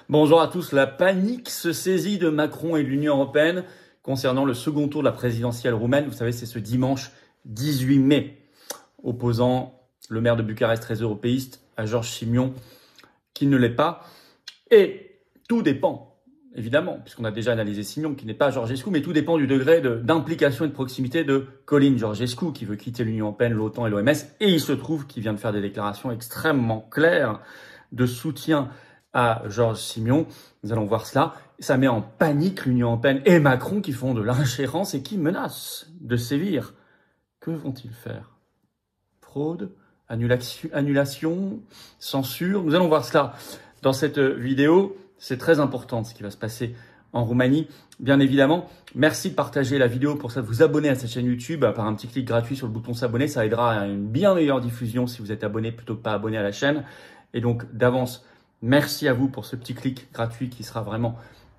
Bonjour à tous. La panique se saisit de Macron et de l'Union européenne concernant le second tour de la présidentielle roumaine. Vous savez, c'est ce dimanche 18 mai, opposant le maire de Bucarest très européiste à Georges Simion, qui ne l'est pas. Et tout dépend, évidemment, puisqu'on a déjà analysé Simion, qui n'est pas Georgescu, mais tout dépend du degré d'implication et de proximité de Calin Georgescu, qui veut quitter l'Union européenne, l'OTAN et l'OMS. Et il se trouve qu'il vient de faire des déclarations extrêmement claires de soutien à Georges Simion. Nous allons voir cela. Ça met en panique l'Union européenne et Macron qui font de l'ingérence et qui menacent de sévir. Que vont-ils faire? Fraude, annulation, censure? Nous allons voir cela dans cette vidéo. C'est très important ce qui va se passer en Roumanie. Bien évidemment, merci de partager la vidéo, pour ça de vous abonner à cette chaîne YouTube par un petit clic gratuit sur le bouton s'abonner. Ça aidera à une bien meilleure diffusion si vous êtes abonné plutôt que pas abonné à la chaîne. Et donc d'avance, merci à vous pour ce petit clic gratuit qui sera vraiment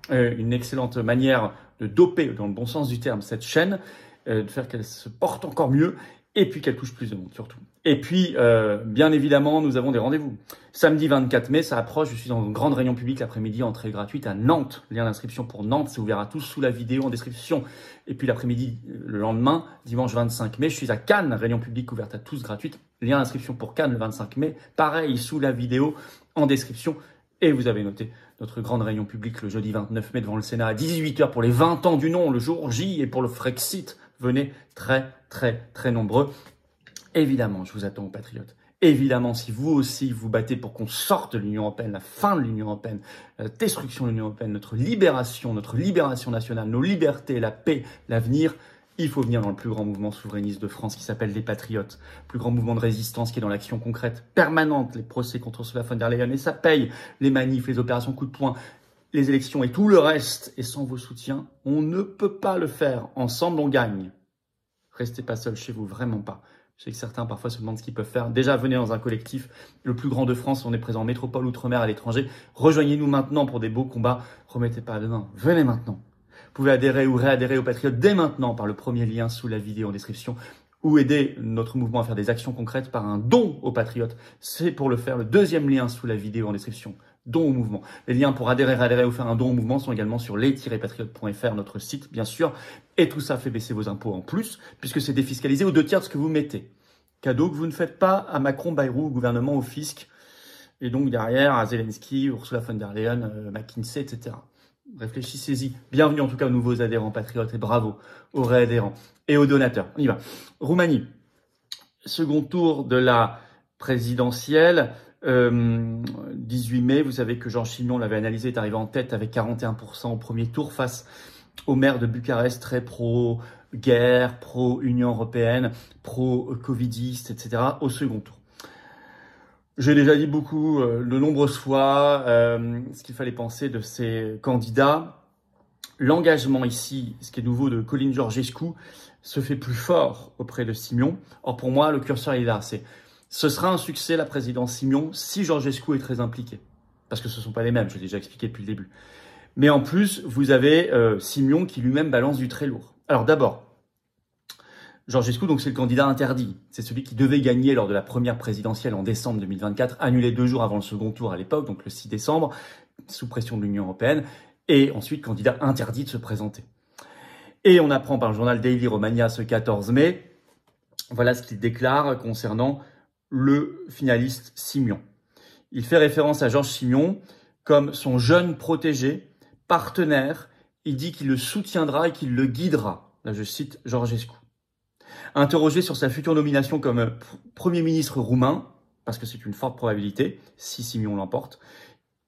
une excellente manière de doper, dans le bon sens du terme, cette chaîne, de faire qu'elle se porte encore mieux et puis qu'elle touche plus de monde surtout. Et puis, bien évidemment, nous avons des rendez-vous. Samedi 24 mai, ça approche, je suis dans une grande réunion publique l'après-midi, entrée gratuite à Nantes. Lien d'inscription pour Nantes, ça vous verra tous sous la vidéo en description. Et puis l'après-midi, le lendemain, dimanche 25 mai, je suis à Cannes, réunion publique ouverte à tous gratuite. Lien d'inscription pour Cannes le 25 mai, pareil, sous la vidéo en description. Et vous avez noté notre grande réunion publique le jeudi 29 mai devant le Sénat à 18 h pour les 20 ans du non, le jour J, et pour le Frexit. Venez très nombreux. Évidemment, je vous attends aux patriotes. Évidemment, si vous aussi vous battez pour qu'on sorte de l'Union européenne, la fin de l'Union européenne, la destruction de l'Union européenne, notre libération nationale, nos libertés, la paix, l'avenir, il faut venir dans le plus grand mouvement souverainiste de France qui s'appelle les Patriotes. Plus grand mouvement de résistance qui est dans l'action concrète permanente, les procès contre Ursula von der Leyen, et ça paye les manifs, les opérations coup de poing, les élections et tout le reste. Et sans vos soutiens, on ne peut pas le faire. Ensemble, on gagne. Restez pas seuls chez vous, vraiment pas. Je sais que certains parfois se demandent ce qu'ils peuvent faire. Déjà, venez dans un collectif, le plus grand de France. On est présent en métropole, outre-mer, à l'étranger. Rejoignez-nous maintenant pour des beaux combats. Remettez pas à demain. Venez maintenant. Vous pouvez adhérer ou réadhérer aux Patriotes dès maintenant par le premier lien sous la vidéo en description, ou aider notre mouvement à faire des actions concrètes par un don aux Patriotes. C'est pour le faire le deuxième lien sous la vidéo en description. Don au mouvement. Les liens pour adhérer ou faire un don au mouvement sont également sur les-patriotes.fr, notre site, bien sûr. Et tout ça fait baisser vos impôts en plus, puisque c'est défiscalisé aux 2/3 de ce que vous mettez. Cadeau que vous ne faites pas à Macron, Bayrou, au gouvernement, au fisc, et donc derrière à Zelensky, Ursula von der Leyen, McKinsey, etc. Réfléchissez-y. Bienvenue en tout cas aux nouveaux adhérents patriotes et bravo aux réadhérents et aux donateurs. On y va. Roumanie, second tour de la présidentielle. 18 mai, vous savez que Georges Simion l'avait analysé, est arrivé en tête avec 41% au premier tour face au maire de Bucarest, très pro-guerre, pro-Union européenne, pro-covidiste, etc. au second tour. J'ai déjà dit de nombreuses fois, ce qu'il fallait penser de ces candidats. L'engagement ici, ce qui est nouveau de Calin Georgescu, se fait plus fort auprès de Simion. Or pour moi, le curseur est là, ce sera un succès, la présidence Simion, si Georgescu est très impliqué. Parce que ce ne sont pas les mêmes, je l'ai déjà expliqué depuis le début. Mais en plus, vous avez Simion qui lui-même balance du très lourd. Alors d'abord, Georgescu, donc c'est le candidat interdit. C'est celui qui devait gagner lors de la première présidentielle en décembre 2024, annulé 2 jours avant le second tour à l'époque, donc le 6 décembre, sous pression de l'Union européenne, et ensuite candidat interdit de se présenter. Et on apprend par le journal Daily Romania ce 14 mai, voilà ce qu'il déclare concernant le finaliste Simion. Il fait référence à Georges Simion comme son jeune protégé, partenaire. Il dit qu'il le soutiendra et qu'il le guidera. Là, je cite Georgescu. Interrogé sur sa future nomination comme Premier ministre roumain, parce que c'est une forte probabilité, si Simion l'emporte,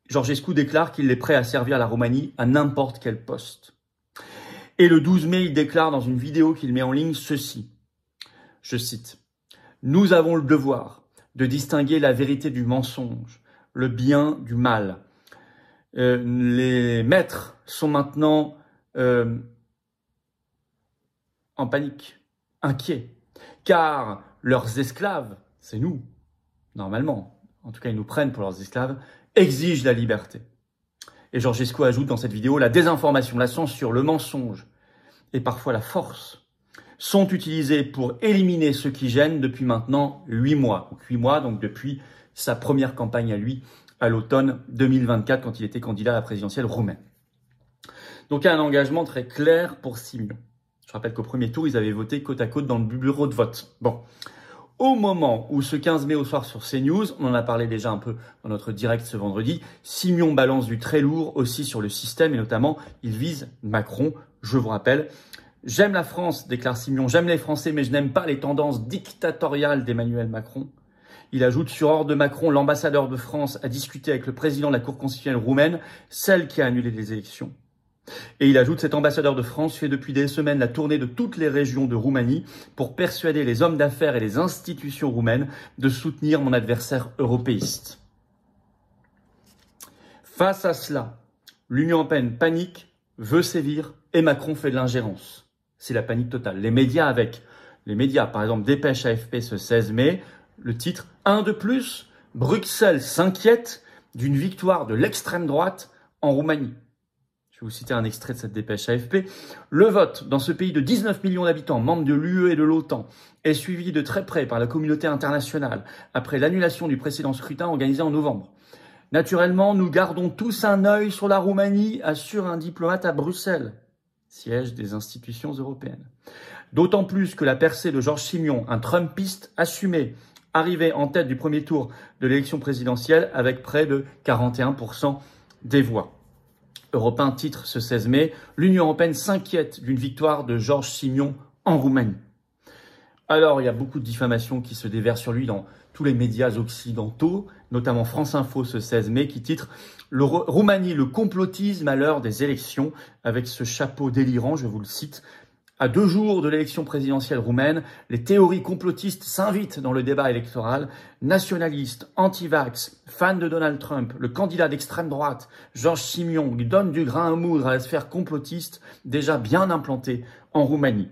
Georgescu déclare qu'il est prêt à servir la Roumanie à n'importe quel poste. Et le 12 mai, il déclare dans une vidéo qu'il met en ligne ceci. Je cite. « Nous avons le devoir de distinguer la vérité du mensonge, le bien du mal. Les maîtres sont maintenant en panique, inquiets, car leurs esclaves, c'est nous, normalement, en tout cas ils nous prennent pour leurs esclaves, exigent la liberté. » Et Georgescu ajoute dans cette vidéo, la désinformation, la censure, le mensonge et parfois la force sont utilisés pour éliminer ceux qui gênent depuis maintenant 8 mois. Donc 8 mois, donc depuis sa première campagne à lui à l'automne 2024 quand il était candidat à la présidentielle roumaine. Donc il y a un engagement très clair pour Simion. Je rappelle qu'au premier tour, ils avaient voté côte à côte dans le bureau de vote. Bon. Au moment où ce 15 mai au soir sur CNews, on en a parlé déjà un peu dans notre direct ce vendredi, Simion balance du très lourd aussi sur le système et notamment il vise Macron. Je vous rappelle, j'aime la France, déclare Simion, j'aime les Français mais je n'aime pas les tendances dictatoriales d'Emmanuel Macron. Il ajoute sur ordre de Macron, l'ambassadeur de France a discuté avec le président de la Cour constitutionnelle roumaine, celle qui a annulé les élections. Et il ajoute, cet ambassadeur de France fait depuis des semaines la tournée de toutes les régions de Roumanie pour persuader les hommes d'affaires et les institutions roumaines de soutenir mon adversaire européiste. Face à cela, l'Union européenne panique, veut sévir et Macron fait de l'ingérence. C'est la panique totale. Les médias, par exemple, Dépêche AFP ce 16 mai, le titre « Un de plus, Bruxelles s'inquiète d'une victoire de l'extrême droite en Roumanie ». Je vais vous citer un extrait de cette dépêche AFP. Le vote dans ce pays de 19 millions d'habitants, membre de l'UE et de l'OTAN, est suivi de très près par la communauté internationale après l'annulation du précédent scrutin organisé en novembre. Naturellement, nous gardons tous un œil sur la Roumanie, assure un diplomate à Bruxelles, siège des institutions européennes. D'autant plus que la percée de Georges Simion, un Trumpiste assumé, arrivait en tête du premier tour de l'élection présidentielle avec près de 41% des voix. Europe 1 titre ce 16 mai, l'Union européenne s'inquiète d'une victoire de Georges Simion en Roumanie. Alors, il y a beaucoup de diffamations qui se déversent sur lui dans tous les médias occidentaux, notamment France Info ce 16 mai, qui titre « Roumanie, le complotisme à l'heure des élections », avec ce chapeau délirant, je vous le cite. À 2 jours de l'élection présidentielle roumaine, les théories complotistes s'invitent dans le débat électoral. Nationalistes, anti-vax, fans de Donald Trump, le candidat d'extrême droite, Georges Simion, lui donne du grain à moudre à la sphère complotiste déjà bien implantée en Roumanie.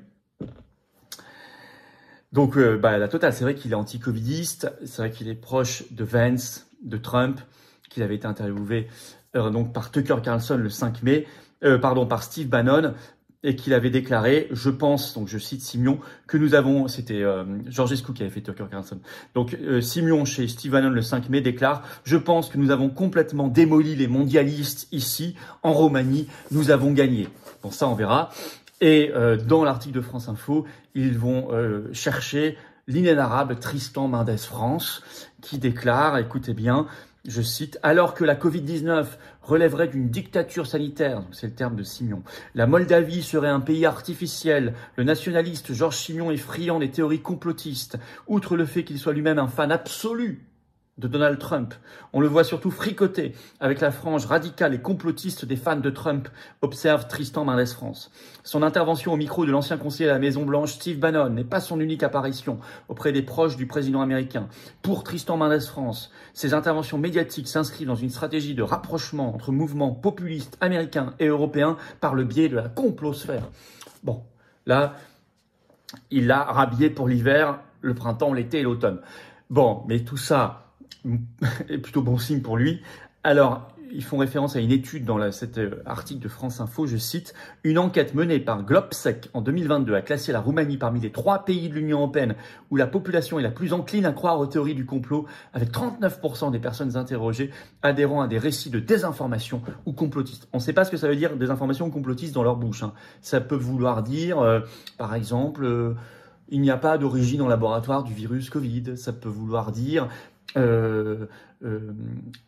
Donc, la totale, c'est vrai qu'il est anti-covidiste, c'est vrai qu'il est proche de Vance, de Trump, qu'il avait été interviewé donc par Tucker Carlson le 5 mai, par Steve Bannon, et qu'il avait déclaré, je pense, donc je cite Simion, que nous avons, c'était Georgescu qui avait fait Tucker Carlson, donc Simion chez Steve Bannon le 5 mai déclare, je pense que nous avons complètement démoli les mondialistes ici, en Roumanie, nous avons gagné. Bon, ça on verra. Et dans l'article de France Info, ils vont chercher l'inénarrable Tristan Mendès France, qui déclare, écoutez bien, je cite, « Alors que la Covid-19 relèverait d'une dictature sanitaire, c'est le terme de Simion, la Moldavie serait un pays artificiel, le nationaliste Georges Simion est friand des théories complotistes, outre le fait qu'il soit lui-même un fan absolu de Donald Trump. On le voit surtout fricoter avec la frange radicale et complotiste des fans de Trump, observe Tristan Mendès France. Son intervention au micro de l'ancien conseiller à la Maison-Blanche, Steve Bannon, n'est pas son unique apparition auprès des proches du président américain. Pour Tristan Mendès France, ses interventions médiatiques s'inscrivent dans une stratégie de rapprochement entre mouvements populistes américains et européens par le biais de la complosphère. Bon, là, il l'a rhabillé pour l'hiver, le printemps, l'été et l'automne. Bon, mais tout ça est plutôt bon signe pour lui. Alors, ils font référence à une étude dans cet article de France Info, je cite, « Une enquête menée par Globsec en 2022 a classé la Roumanie parmi les 3 pays de l'Union européenne où la population est la plus encline à croire aux théories du complot, avec 39% des personnes interrogées adhérant à des récits de désinformation ou complotistes. » On ne sait pas ce que ça veut dire, désinformation ou complotiste dans leur bouche. Ça peut vouloir dire, par exemple, il n'y a pas d'origine en laboratoire du virus Covid. Ça peut vouloir dire...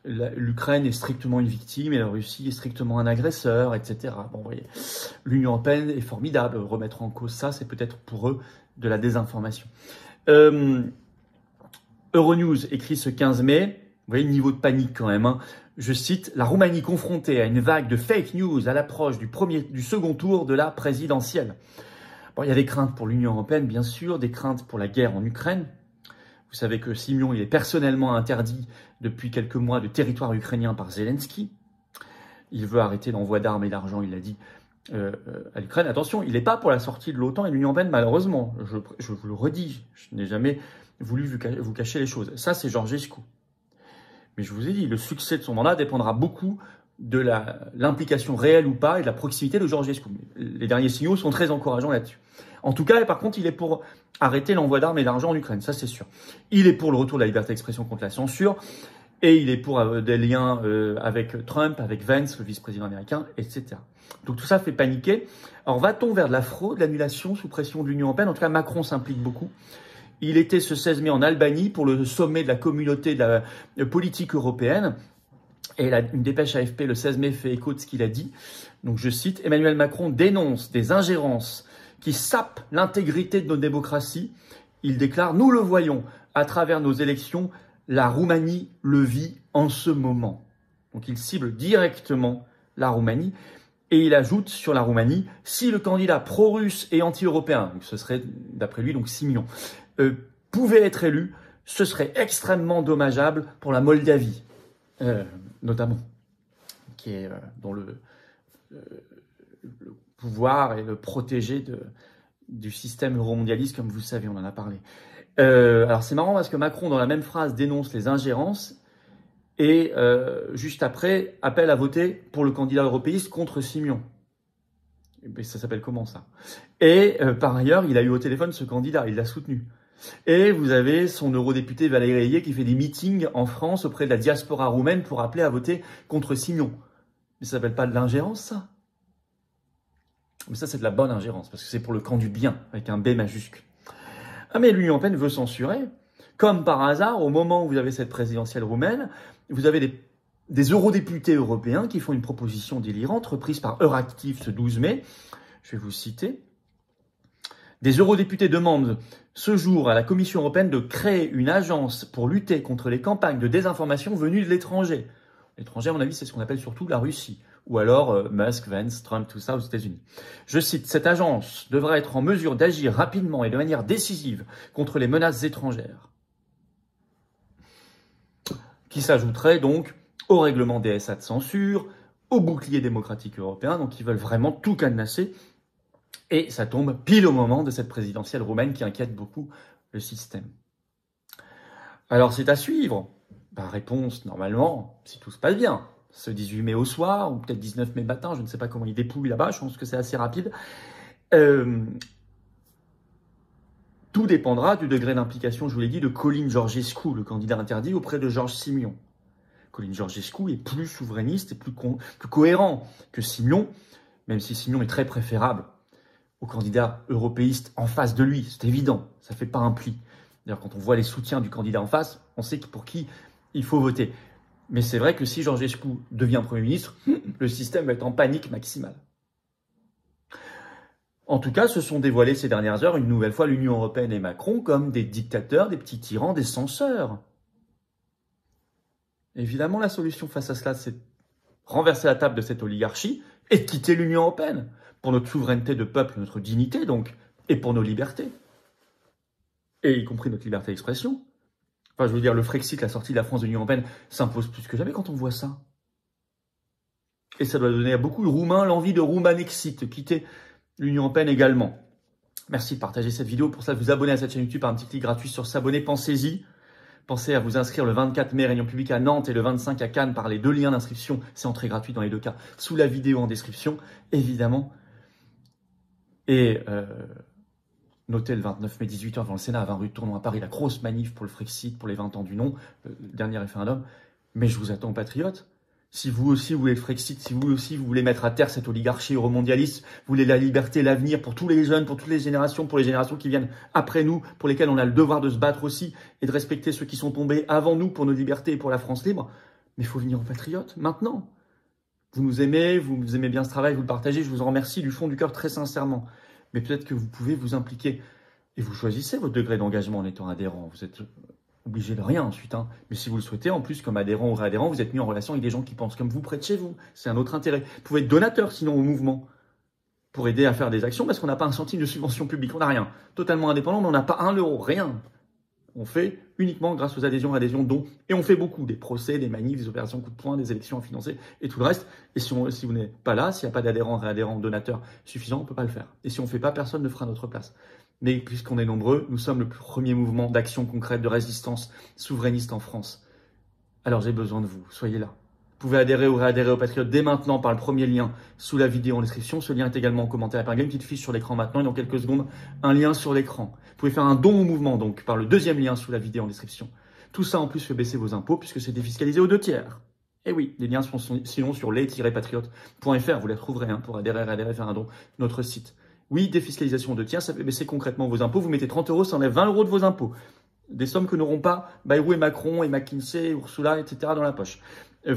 l'Ukraine est strictement une victime et la Russie est strictement un agresseur, etc. Bon, vous voyez, l'Union européenne est formidable. Remettre en cause ça, c'est peut-être pour eux de la désinformation. Euronews écrit ce 15 mai, vous voyez le niveau de panique quand même, je cite, « La Roumanie confrontée à une vague de fake news à l'approche du second tour de la présidentielle. » Bon, il y a des craintes pour l'Union européenne, bien sûr, des craintes pour la guerre en Ukraine. Vous savez que Simion, il est personnellement interdit depuis quelques mois de territoire ukrainien par Zelensky. Il veut arrêter l'envoi d'armes et d'argent, il l'a dit, à l'Ukraine. Attention, il n'est pas pour la sortie de l'OTAN et de l'Union européenne, malheureusement. Je vous le redis, je n'ai jamais voulu vous cacher les choses. Ça, c'est Georgescu. Mais je vous ai dit, le succès de son mandat dépendra beaucoup de l'implication réelle ou pas et de la proximité de Georgescu. Les derniers signaux sont très encourageants là-dessus. En tout cas, par contre, il est pour arrêter l'envoi d'armes et d'argent en Ukraine, ça c'est sûr. Il est pour le retour de la liberté d'expression contre la censure. Et il est pour des liens avec Trump, avec Vance, le vice-président américain, etc. Donc tout ça fait paniquer. Alors va-t-on vers de la fraude, l'annulation sous pression de l'Union européenne? En tout cas, Macron s'implique beaucoup. Il était ce 16 mai en Albanie pour le sommet de la communauté de la politique européenne. Et une dépêche AFP le 16 mai fait écho de ce qu'il a dit. Donc je cite, Emmanuel Macron dénonce des ingérences qui sapent l'intégrité de nos démocraties. Il déclare, nous le voyons à travers nos élections, la Roumanie le vit en ce moment. Donc il cible directement la Roumanie. Et il ajoute sur la Roumanie, si le candidat pro-russe et anti-européen, donc ce serait d'après lui donc Simion, pouvait être élu, ce serait extrêmement dommageable pour la Moldavie, notamment, qui est dont le pouvoir est le protégé du système euromondialiste, comme vous le savez, on en a parlé. Alors c'est marrant parce que Macron, dans la même phrase, dénonce les ingérences et juste après, appelle à voter pour le candidat européiste contre Simion. Et ça s'appelle comment ça? Et par ailleurs, il a eu au téléphone ce candidat, il l'a soutenu. Et vous avez son eurodéputé Valérie Rayet qui fait des meetings en France auprès de la diaspora roumaine pour appeler à voter contre Simion. Mais ça s'appelle pas de l'ingérence, ça? Mais ça, c'est de la bonne ingérence, parce que c'est pour le camp du bien, avec un B majuscule. Ah, mais l'Union européenne veut censurer. Comme par hasard, au moment où vous avez cette présidentielle roumaine, vous avez des eurodéputés européens qui font une proposition délirante, reprise par Euractiv ce 12 mai. Je vais vous citer. Des eurodéputés demandent ce jour à la Commission européenne de créer une agence pour lutter contre les campagnes de désinformation venues de l'étranger. L'étranger, à mon avis, c'est ce qu'on appelle surtout la Russie. Ou alors Musk, Vance, Trump, tout ça aux États-Unis. Je cite, cette agence devra être en mesure d'agir rapidement et de manière décisive contre les menaces étrangères. Qui s'ajouterait donc au règlement DSA de censure, au bouclier démocratique européen, donc ils veulent vraiment tout cadenasser. Et ça tombe pile au moment de cette présidentielle roumaine qui inquiète beaucoup le système. Alors c'est à suivre. Réponse, normalement, si tout se passe bien, ce 18 mai au soir, ou peut-être 19 mai matin, je ne sais pas comment ils dépouillent là-bas, je pense que c'est assez rapide. Tout dépendra du degré d'implication, je vous l'ai dit, de Călin Georgescu, le candidat interdit, auprès de Georges Simion. Călin Georgescu est plus souverainiste et plus cohérent que Simion, même si Simion est très préférable au candidat européiste en face de lui, c'est évident, ça ne fait pas un pli. D'ailleurs, quand on voit les soutiens du candidat en face, on sait pour qui il faut voter. Mais c'est vrai que si Georgescu devient Premier ministre, le système va être en panique maximale. En tout cas, se sont dévoilés ces dernières heures, une nouvelle fois, l'Union européenne et Macron comme des dictateurs, des petits tyrans, des censeurs. Évidemment, la solution face à cela, c'est renverser la table de cette oligarchie et de quitter l'Union européenne. Pour notre souveraineté de peuple, notre dignité donc, et pour nos libertés. Et y compris notre liberté d'expression. Enfin, je veux dire, le Frexit, la sortie de la France de l'Union européenne, s'impose plus que jamais quand on voit ça. Et ça doit donner à beaucoup de Roumains l'envie de Roumanexit, de quitter l'Union européenne également. Merci de partager cette vidéo. Pour ça, de vous abonner à cette chaîne YouTube par un petit clic gratuit sur s'abonner. Pensez-y. Pensez à vous inscrire le 24 mai, réunion publique à Nantes, et le 25 à Cannes par les 2 liens d'inscription. C'est entrée gratuite dans les 2 cas, sous la vidéo en description, évidemment. Et notez le 29 mai 18h devant le Sénat à 20 rue de Tournon à Paris, la grosse manif pour le Frexit, pour les 20 ans du non, le dernier référendum. Mais je vous attends, patriotes. Si vous aussi vous voulez le Frexit, si vous aussi vous voulez mettre à terre cette oligarchie euromondialiste, vous voulez la liberté, l'avenir pour tous les jeunes, pour toutes les générations, pour les générations qui viennent après nous, pour lesquelles on a le devoir de se battre aussi et de respecter ceux qui sont tombés avant nous pour nos libertés et pour la France libre, mais il faut venir aux patriotes maintenant. Vous nous aimez bien ce travail, vous le partagez, je vous en remercie du fond du cœur très sincèrement. Mais peut-être que vous pouvez vous impliquer et vous choisissez votre degré d'engagement en étant adhérent. Vous êtes obligé de rien ensuite, hein. Mais si vous le souhaitez, en plus, comme adhérent ou réadhérent, vous êtes mis en relation avec des gens qui pensent comme vous près de chez vous. C'est un autre intérêt. Vous pouvez être donateur sinon au mouvement pour aider à faire des actions parce qu'on n'a pas un centime de subvention publique. On n'a rien. Totalement indépendant, mais on n'a pas 1 euro. Rien. On fait uniquement grâce aux adhésions, dons. Et on fait beaucoup. Des procès, des manifs, des opérations coup de poing, des élections à financer et tout le reste. Et si vous n'êtes pas là, s'il n'y a pas d'adhérents, réadhérents, donateurs suffisants, on ne peut pas le faire. Et si on ne fait pas, personne ne fera à notre place. Mais puisqu'on est nombreux, nous sommes le premier mouvement d'action concrète, de résistance souverainiste en France. Alors j'ai besoin de vous. Soyez là. Vous pouvez adhérer ou réadhérer aux Patriotes dès maintenant par le premier lien sous la vidéo en description. Ce lien est également en commentaire. Il y a une petite fiche sur l'écran maintenant et dans quelques secondes, un lien sur l'écran. Vous pouvez faire un don au mouvement donc par le 2e lien sous la vidéo en description. Tout ça en plus fait baisser vos impôts puisque c'est défiscalisé aux 2/3. Et oui, les liens sont sinon sur les-patriotes.fr, vous les trouverez pour adhérer faire un don, notre site. Oui, défiscalisation aux 2/3, ça fait baisser concrètement vos impôts. Vous mettez 30 €, ça enlève 20 € de vos impôts. Des sommes que n'auront pas Bayrou et Macron et McKinsey, Ursula, etc. dans la poche.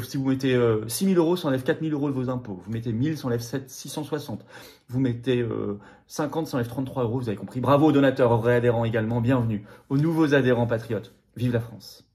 Si vous mettez 6 000 €, ça enlève 4 000 € de vos impôts. Vous mettez 1000, ça enlève 660. Vous mettez 50, ça enlève 33 €, vous avez compris. Bravo aux donateurs, aux réadhérents également, bienvenue. Aux nouveaux adhérents patriotes. Vive la France!